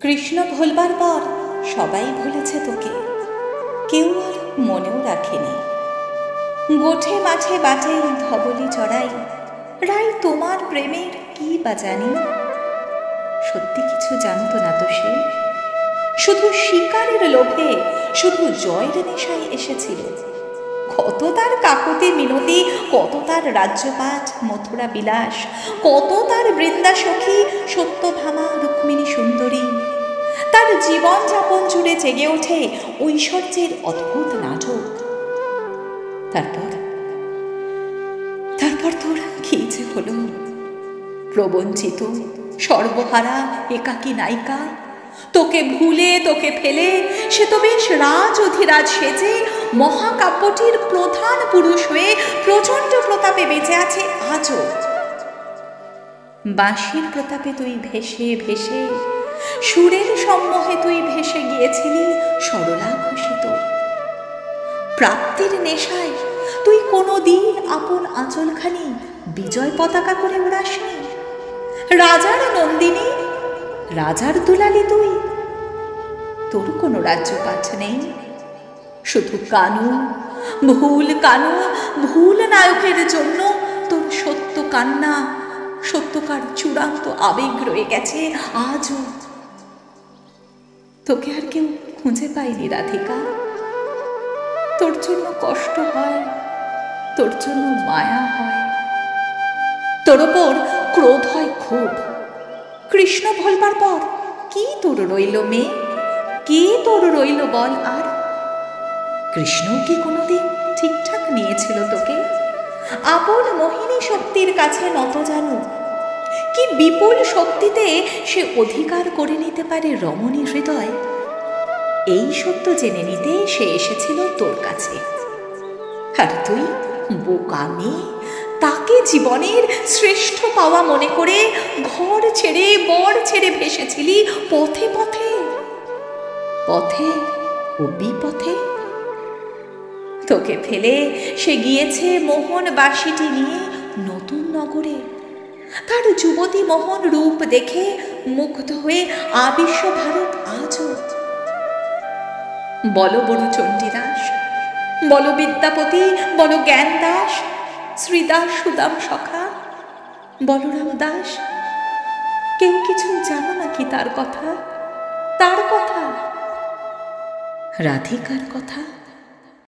কৃষ্ণ ভুলবার পর সবাই ভুলেছে তোকে, কেউ আর মনেও রাখেনি। গোঠে মাঠে বাটে ধবলি চড়াই, রাই তোমার প্রেমের কি বা জানি। সত্যি কিছু জানত না তো সে, শুধু শিকারের লোভে, শুধু জয়ের নেশায় এসেছিল। কত তার কাকতি মিনতি, কত তার রাজ্যপাঠ মথুরা বিলাস, কত তার বৃন্দা সখী সত্যভামা রুক্মিণী সুন্দরী। তার জীবন যাপন জুড়ে জেগে ওঠে ঐশ্বর্যের অদ্ভুত নাটক। তারপর তোর কি যে হলো, প্রবঞ্চিত সর্বহারা একাকী নায়িকা। তোকে ভুলে তোকে ফেলে সে তো বেশ রাজ অধিরাজ সেজে মহাকাব্যটির প্রধান পুরুষ হয়ে প্রচণ্ড প্রতাপে বেঁচে আছে আজও। বাঁশির প্রতাপে তুই ভেসে ভেসে, সুরের সম্মোহে তুই ভেসে গিয়েছিলি সরলা ঘোষিত। প্রাপ্তির নেশায় তুই কোনোদিন আপন আঁচলখানি বিজয় পতাকা করে উড়াসনি। রাজার নন্দিনী, রাজার দুলালি তুই। তোর কোনো রাজ্যপাঠ নেই, শুধু কানু, ভুল কানু, ভুল নায়কের জন্য তোর সত্য কান্না, সত্যকার চূড়ান্ত আবেগ রয়ে গেছে আজও। তোকে আর কেউ খুঁজে পায়নি রাধিকা। তোর জন্য কষ্ট হয়, তোর জন্য মায়া হয়, তোর ওপর ক্রোধ হয় খুব। কৃষ্ণ ভোলবার পর কি তোর রইল মেয়ে, কে তোর রইল বল আর? কৃষ্ণ কি কোনোদিন ঠিকঠাক নিয়েছিল তোকে? আপন মোহিনী শক্তির কাছে নত জানু, কি বিপুল শক্তিতে সে অধিকার করে নিতে পারে রমণী হৃদয়, এই সত্য জেনে নিতে সে এসেছিল তোর কাছে। আর তুই বোকা মেয়ে, তাকে জীবনের শ্রেষ্ঠ পাওয়া মনে করে ঘর ছেড়ে বর ছেড়ে ভেসেছিলি পথে পথে, পথে ও বিপথে। তোকে ফেলে সে গিয়েছে মোহন বাসিটি নিয়ে নতুন নগরে। তার যুবতী মোহন রূপ দেখে মুগ্ধ হয়ে আবিশ্ব ভারত আজও। বলো বড় চণ্ডীদাস, বলো বিদ্যাপতি, বলো জ্ঞান দাস, শ্রীদাস সুদাম সখা, বলরাম দাস, কেউ কিছু জানো নাকি তার কথা, তার কথা, রাধিকার কথা?